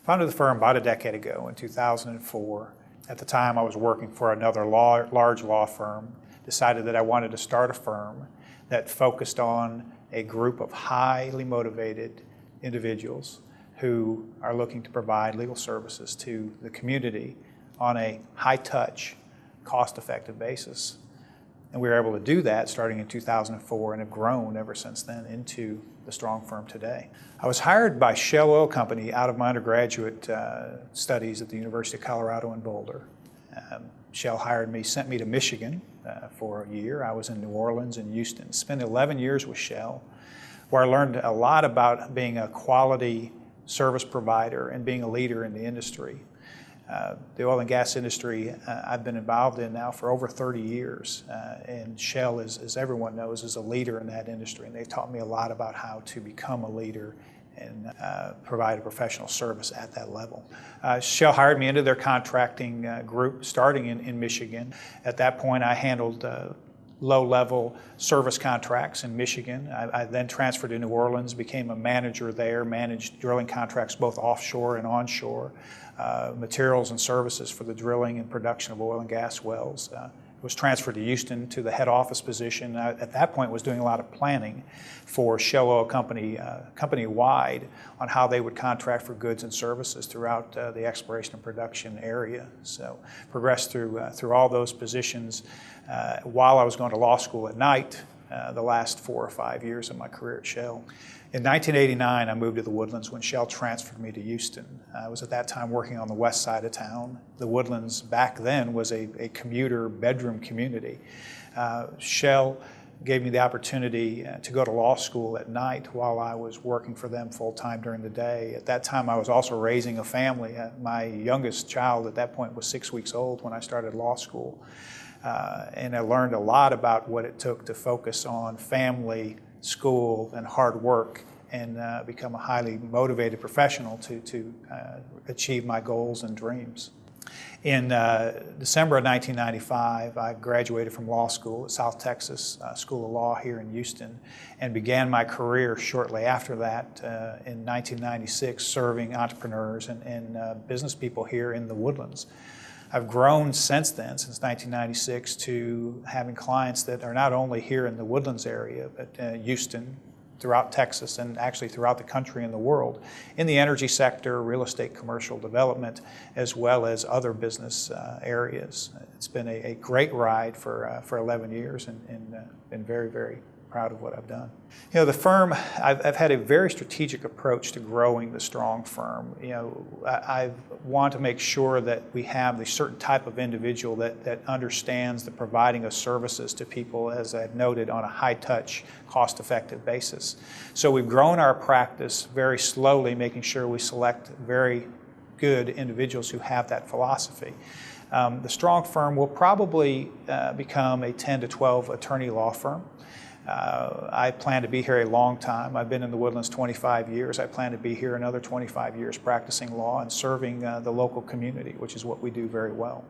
Founded the firm about a decade ago in 2004. At the time, I was working for another large law firm. Decided that I wanted to start a firm that focused on a group of highly motivated individuals who are looking to provide legal services to the community on a high-touch, cost-effective basis. And we were able to do that starting in 2004 and have grown ever since then into the Strong Firm today. I was hired by Shell Oil Company out of my undergraduate studies at the University of Colorado in Boulder. Shell hired me, sent me to Michigan for a year. I was in New Orleans and Houston. Spent 11 years with Shell, where I learned a lot about being a quality service provider and being a leader in the industry. The oil and gas industry I've been involved in now for over 30 years, and Shell, as everyone knows, is a leader in that industry, and they've taught me a lot about how to become a leader and provide a professional service at that level. Shell hired me into their contracting group starting in Michigan. At that point, I handled low-level service contracts in Michigan. I then transferred to New Orleans, became a manager there, managed drilling contracts both offshore and onshore, materials and services for the drilling and production of oil and gas wells. Was transferred to Houston to the head office position. At that point was doing a lot of planning for Shell Oil Company, company-wide, on how they would contract for goods and services throughout the exploration and production area. So progressed through all those positions while I was going to law school at night the last 4 or 5 years of my career at Shell. In 1989, I moved to the Woodlands when Shell transferred me to Houston. I was at that time working on the west side of town. The Woodlands back then was a commuter bedroom community. Shell gave me the opportunity to go to law school at night while I was working for them full-time during the day. At that time, I was also raising a family. My youngest child at that point was 6 weeks old when I started law school. And I learned a lot about what it took to focus on family, school, and hard work, and become a highly motivated professional to achieve my goals and dreams. In December of 1995, I graduated from law school at South Texas School of Law here in Houston, and began my career shortly after that in 1996 serving entrepreneurs and business people here in the Woodlands. I've grown since then, since 1996, to having clients that are not only here in the Woodlands area, but Houston, throughout Texas, and actually throughout the country and the world, in the energy sector, real estate, commercial development, as well as other business areas. It's been a great ride for 11 years, and been very, very proud of what I've done. You know, the firm, I've had a very strategic approach to growing the Strong Firm. You know, I want to make sure that we have a certain type of individual that understands the providing of services to people, as I've noted, on a high-touch, cost-effective basis. So we've grown our practice very slowly, making sure we select very good individuals who have that philosophy. The Strong Firm will probably become a 10 to 12 attorney law firm. I plan to be here a long time. I've been in the Woodlands 25 years. I plan to be here another 25 years practicing law and serving the local community, which is what we do very well.